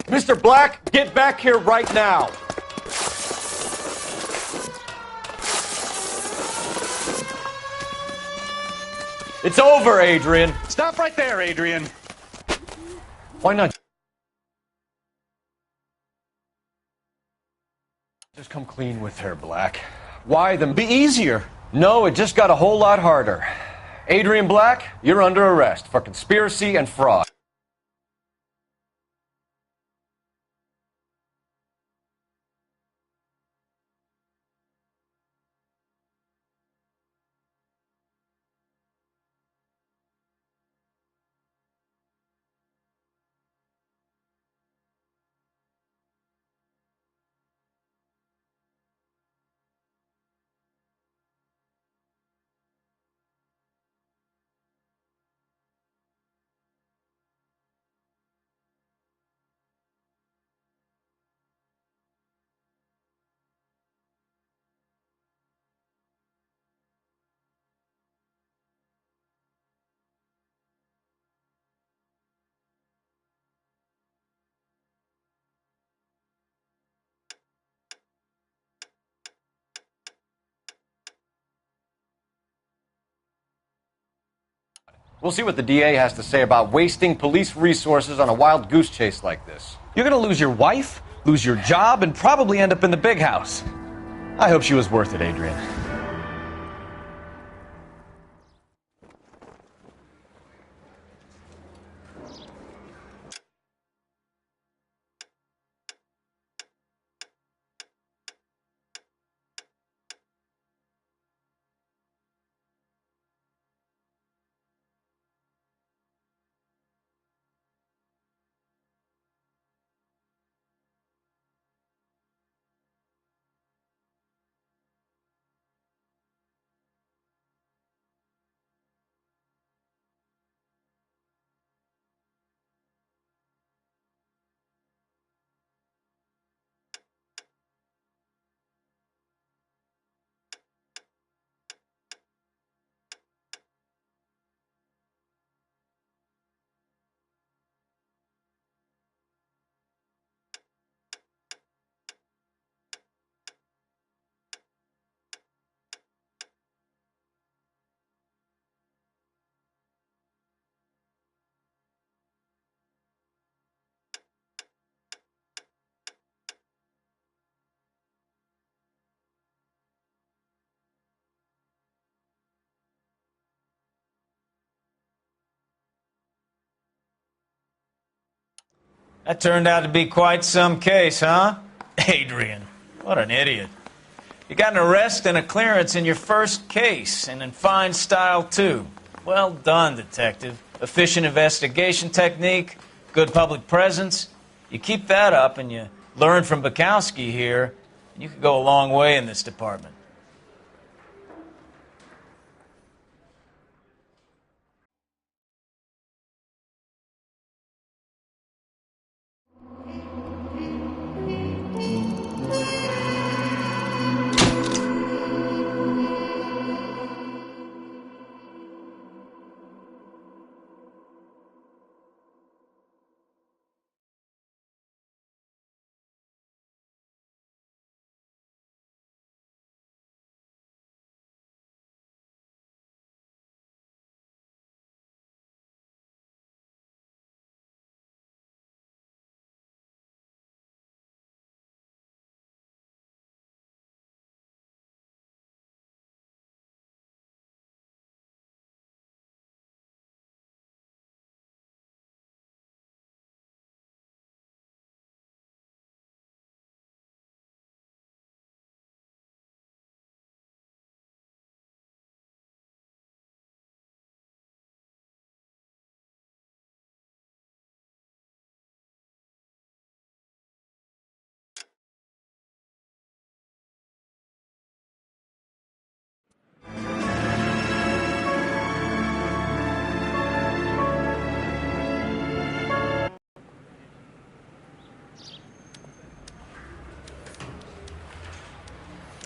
Mr. Black, get back here right now. It's over, Adrian. Stop right there, Adrian. Why not just come clean with her, Black? Why the... Be easier. No, it just got a whole lot harder. Adrian Black, you're under arrest for conspiracy and fraud. We'll see what the DA has to say about wasting police resources on a wild goose chase like this. You're gonna lose your wife, lose your job, and probably end up in the big house. I hope she was worth it, Adrian. That turned out to be quite some case, huh? Adrian, what an idiot. You got an arrest and a clearance in your first case, and in fine style, too. Well done, detective. Efficient investigation technique, good public presence. You keep that up and you learn from Bukowski here, and you could go a long way in this department.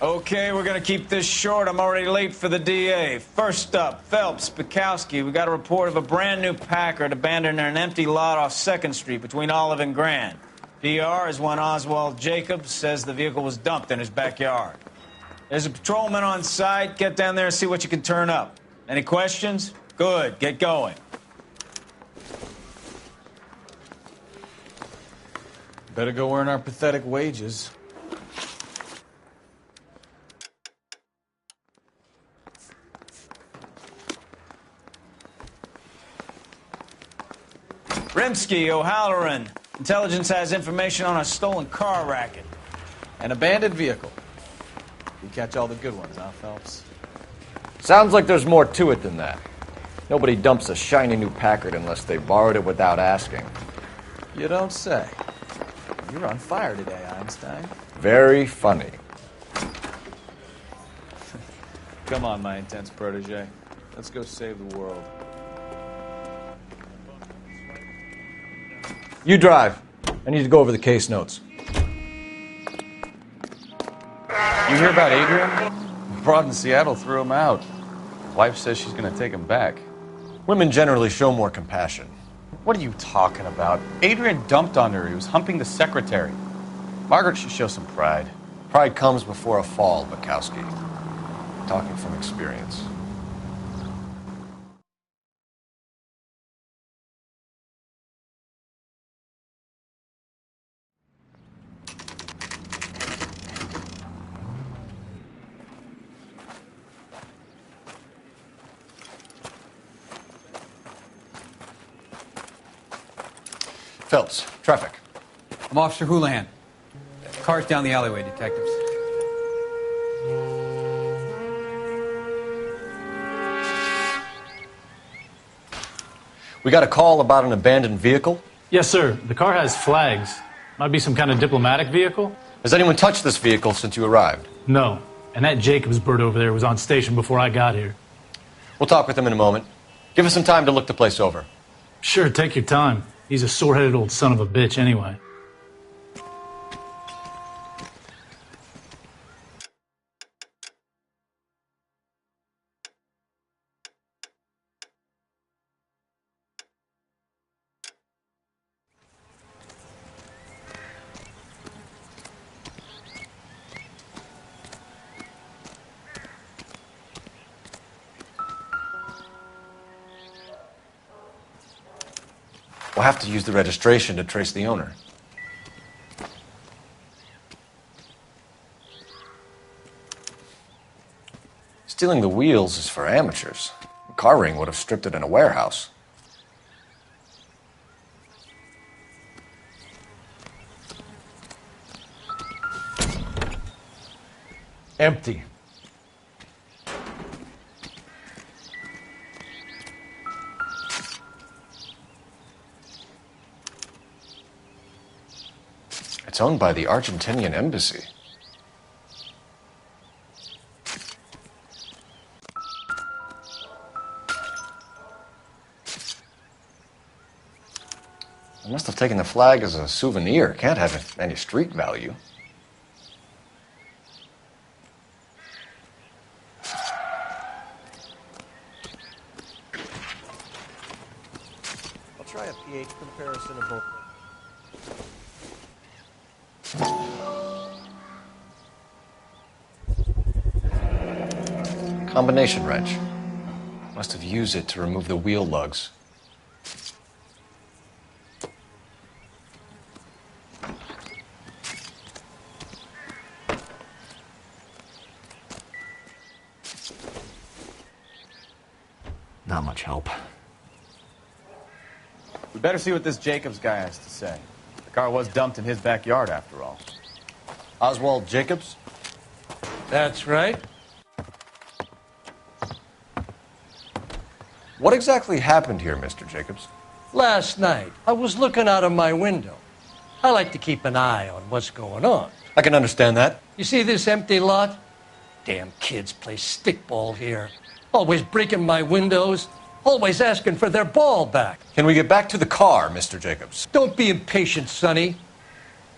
Okay, we're going to keep this short. I'm already late for the DA. First up, Phelps, Bukowski. We got a report of a brand new Packard abandoned in an empty lot off 2nd Street between Olive and Grand. DR is when Oswald Jacobs says the vehicle was dumped in his backyard. There's a patrolman on site. Get down there and see what you can turn up. Any questions? Good. Get going. Better go earn our pathetic wages. Rimsky, O'Halloran. Intelligence has information on a stolen car racket. An abandoned vehicle. You catch all the good ones, huh, Phelps? Sounds like there's more to it than that. Nobody dumps a shiny new Packard unless they borrowed it without asking. You don't say. You're on fire today, Einstein. Very funny. Come on, my intense protege. Let's go save the world. You drive. I need to go over the case notes. You hear about Adrian? Broad in Seattle threw him out. Wife says she's going to take him back. Women generally show more compassion. What are you talking about? Adrian dumped on her. He was humping the secretary. Margaret should show some pride. Pride comes before a fall, Bukowski. Talking from experience. Phelps, traffic. I'm Officer Houlihan. Car's down the alleyway, detectives. We got a call about an abandoned vehicle. Yes, sir. The car has flags. Might be some kind of diplomatic vehicle? Has anyone touched this vehicle since you arrived? No. And that Jacobs bird over there was on station before I got here. We'll talk with him in a moment. Give us some time to look the place over. Sure, take your time. He's a sore-headed old son of a bitch anyway. We'll have to use the registration to trace the owner. Stealing the wheels is for amateurs. A car ring would have stripped it in a warehouse. Empty. It's owned by the Argentinian embassy. I must have taken the flag as a souvenir. Can't have any street value. I'll try a pH comparison of both. Combination wrench. Must have used it to remove the wheel lugs. Not much help. We better see what this Jacobs guy has to say. The car was dumped in his backyard, after all. Oswald Jacobs? That's right. What exactly happened here, Mr. Jacobs? Last night, I was looking out of my window. I like to keep an eye on what's going on. I can understand that. You see this empty lot? Damn kids play stickball here. Always breaking my windows. Always asking for their ball back. Can we get back to the car, Mr. Jacobs? Don't be impatient, Sonny.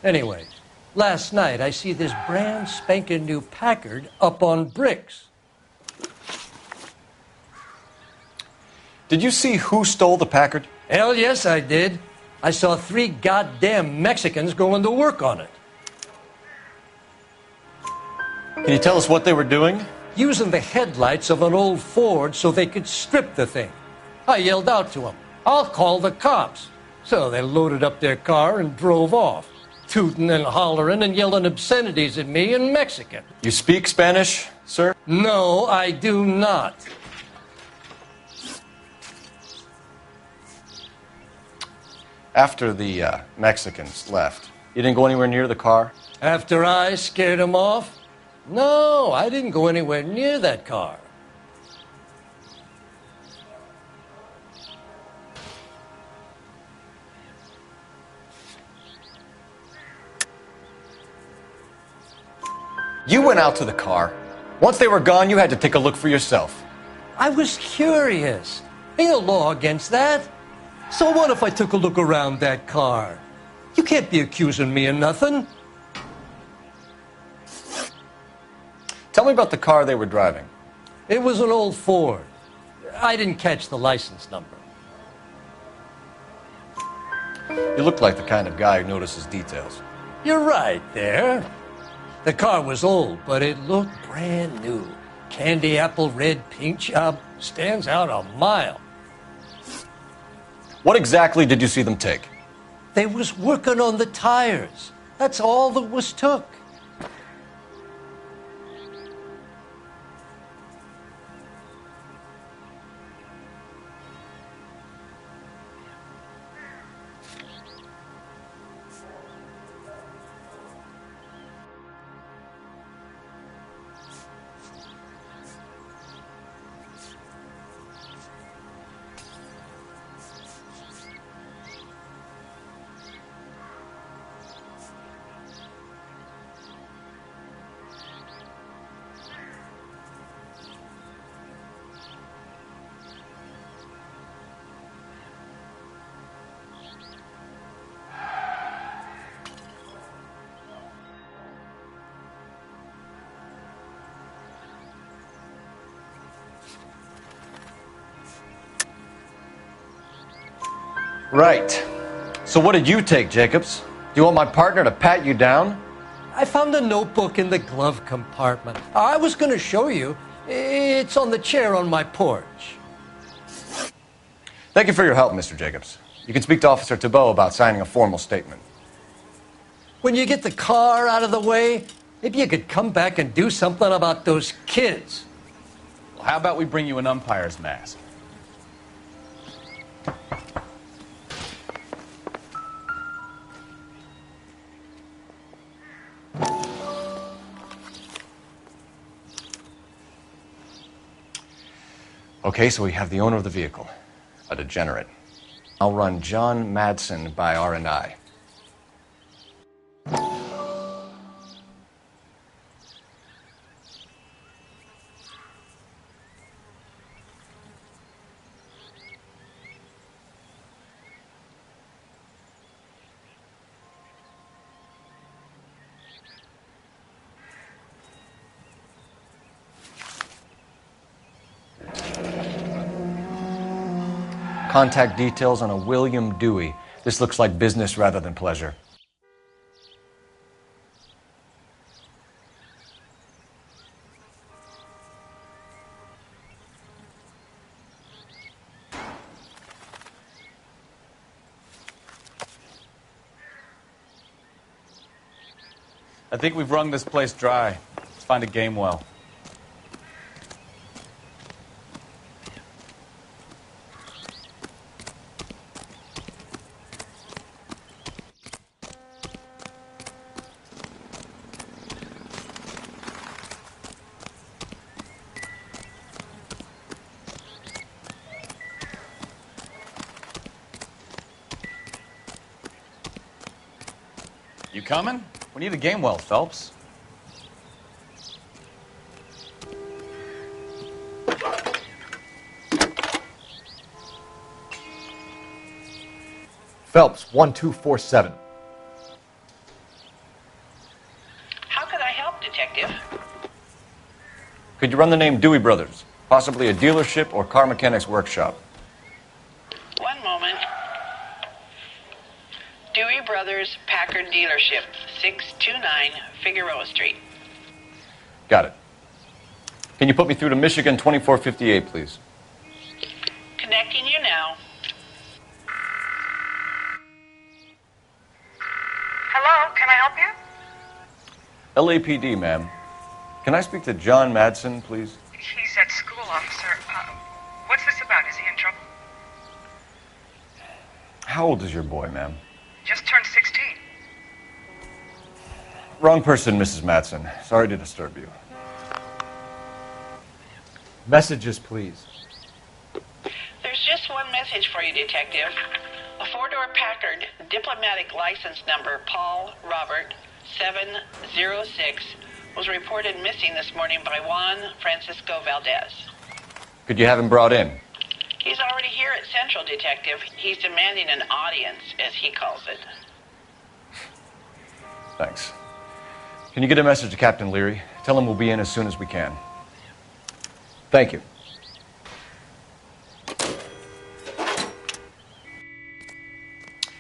Anyway, last night I see this brand spanking new Packard up on bricks. Did you see who stole the Packard? Hell yes, I did. I saw 3 goddamn Mexicans going to work on it. Can you tell us what they were doing? Using the headlights of an old Ford so they could strip the thing. I yelled out to them, "I'll call the cops." So they loaded up their car and drove off, tooting and hollering and yelling obscenities at me in Mexican. You speak Spanish, sir? No, I do not. After the Mexicans left, you didn't go anywhere near the car? After I scared them off? No, I didn't go anywhere near that car. You went out to the car. Once they were gone, you had to take a look for yourself. I was curious. Ain't no law against that. So what if I took a look around that car? You can't be accusing me of nothing. Tell me about the car they were driving. It was an old Ford. I didn't catch the license number. You look like the kind of guy who notices details. You're right there. The car was old, but it looked brand new. Candy apple red paint job stands out a mile. What exactly did you see them take? They was working on the tires. That's all that was took. Right. So what did you take, Jacobs? Do you want my partner to pat you down? I found a notebook in the glove compartment. I was going to show you. It's on the chair on my porch. Thank you for your help, Mr. Jacobs. You can speak to Officer Thibault about signing a formal statement. When you get the car out of the way, maybe you could come back and do something about those kids. Well, how about we bring you an umpire's mask? Okay, so we have the owner of the vehicle, a degenerate. I'll run John Madsen by R&I. Contact details on a William Dewey. This looks like business rather than pleasure. I think we've wrung this place dry. Let's find a game well. You coming? We need a game well, Phelps. Phelps, 1247. How can I help, Detective? Could you run the name Dewey Brothers? Possibly a dealership or car mechanics workshop. One moment. Brothers Packard dealership, 629 Figueroa Street. Got it. Can you put me through to Michigan 2458, please? Connecting you now. Hello, can I help you? LAPD, ma'am. Can I speak to John Madsen, please? He's at school, officer. What's this about? Is he in trouble? How old is your boy, ma'am? Just turned 16. Wrong person, Mrs. Madsen. Sorry to disturb you. Messages, please. There's just one message for you, Detective. A four-door Packard, diplomatic license number Paul Robert 706, was reported missing this morning by Juan Francisco Valdez. Could you have him brought in? He's already here at Central, Detective. He's demanding an audience, as he calls it. Thanks. Can you get a message to Captain Leary? Tell him we'll be in as soon as we can. Thank you.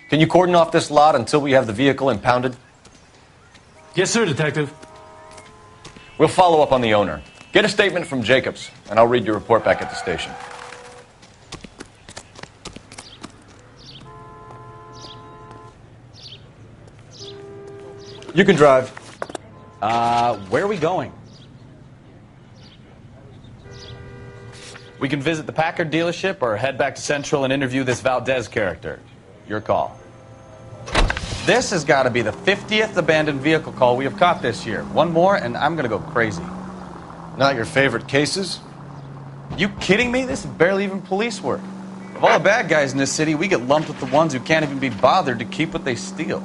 Can you cordon off this lot until we have the vehicle impounded? Yes, sir, Detective. We'll follow up on the owner. Get a statement from Jacobs, and I'll read your report back at the station. You can drive. Where are we going? We can visit the Packard dealership or head back to Central and interview this Valdez character. Your call. This has got to be the 50th abandoned vehicle call we have caught this year. One more and I'm going to go crazy. Not your favorite cases? You kidding me? This is barely even police work. Of all the bad guys in this city, we get lumped with the ones who can't even be bothered to keep what they steal.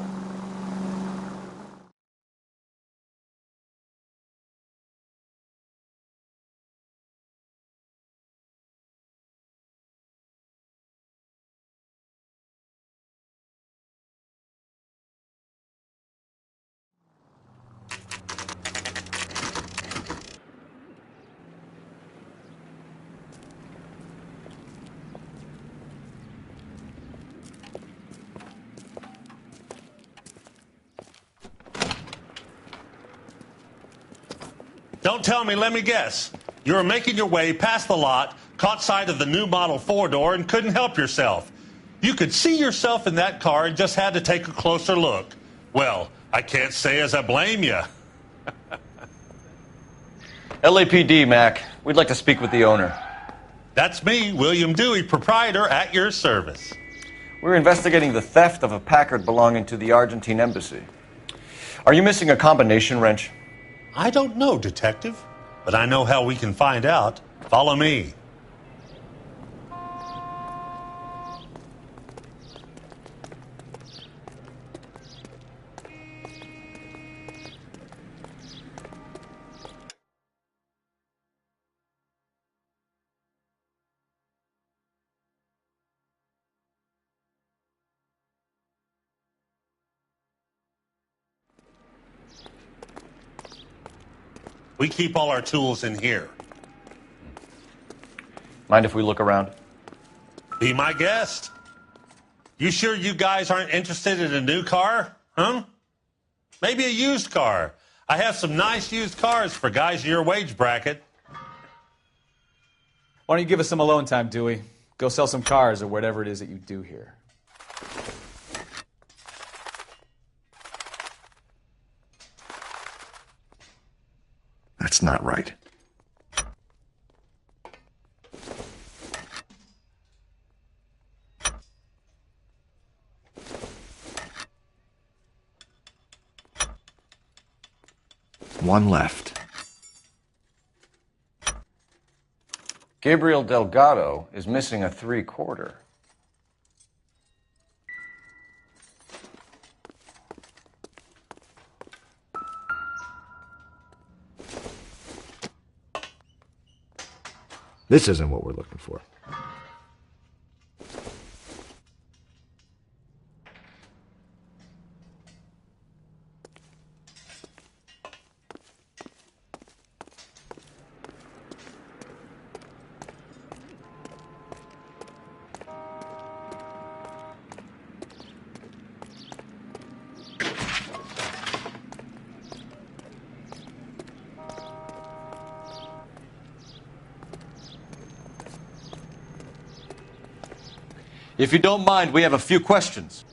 Don't tell me, let me guess. You were making your way past the lot, caught sight of the new model four-door, and couldn't help yourself. You could see yourself in that car and just had to take a closer look. Well, I can't say as I blame you. LAPD, Mac. We'd like to speak with the owner. That's me, William Dewey, proprietor, at your service. We're investigating the theft of a Packard belonging to the Argentine embassy. Are you missing a combination wrench? I don't know, Detective, but I know how we can find out. Follow me. We keep all our tools in here. Mind if we look around? Be my guest. You sure you guys aren't interested in a new car? Huh? Maybe a used car. I have some nice used cars for guys in your wage bracket. Why don't you give us some alone time, Dewey? Go sell some cars or whatever it is that you do here. That's not right. One left. Gabriel Delgado is missing a 3/4. This isn't what we're looking for. If you don't mind, we have a few questions.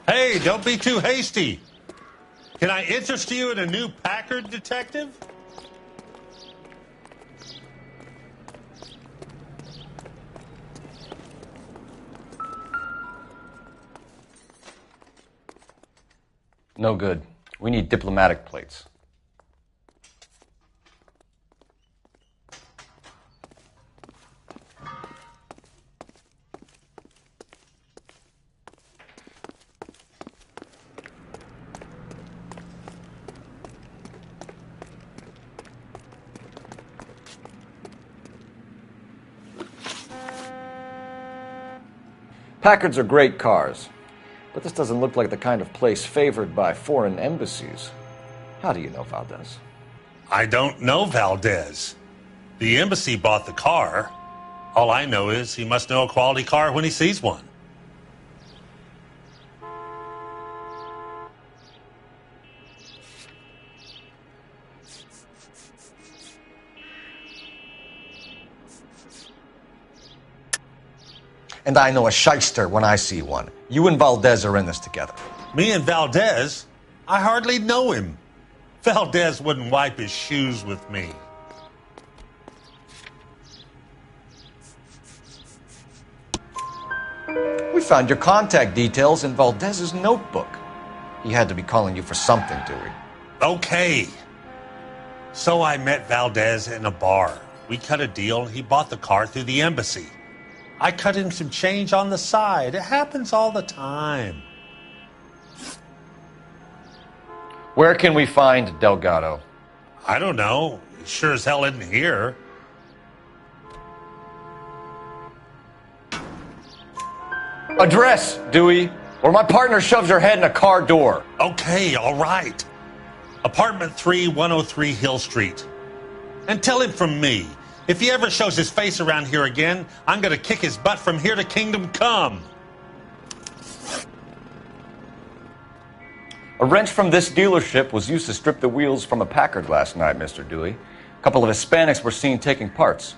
Hey, don't be too hasty. Can I interest you in a new Packard, detective? No good. We need diplomatic plates. Packards are great cars, but this doesn't look like the kind of place favored by foreign embassies. How do you know Valdez? I don't know Valdez. The embassy bought the car. All I know is he must know a quality car when he sees one. And I know a shyster when I see one. You and Valdez are in this together. Me and Valdez? I hardly know him. Valdez wouldn't wipe his shoes with me. We found your contact details in Valdez's notebook. He had to be calling you for something, Dewey. Okay. So I met Valdez in a bar. We cut a deal. He bought the car through the embassy. I cut him some change on the side. It happens all the time. Where can we find Delgado? I don't know. He sure as hell isn't here. Address, Dewey, or my partner shoves her head in a car door. Okay, all right. Apartment 3, 103 Hill Street. And tell him from me, if he ever shows his face around here again, I'm going to kick his butt from here to Kingdom Come. A wrench from this dealership was used to strip the wheels from a Packard last night, Mr. Dewey. A couple of Hispanics were seen taking parts.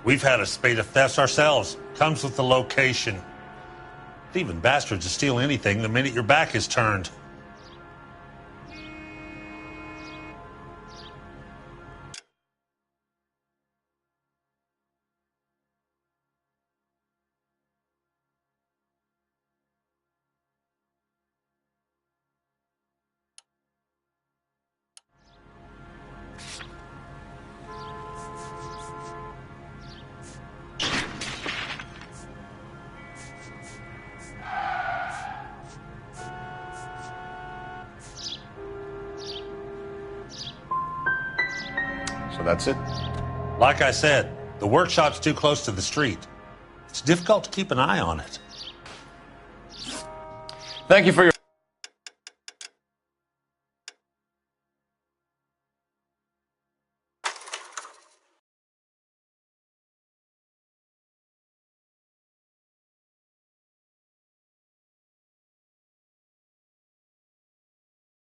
We've had a spate of thefts ourselves. Comes with the location. Thieving bastards will steal anything the minute your back is turned. So that's it? Like I said, the workshop's too close to the street. It's difficult to keep an eye on it. Thank you for your...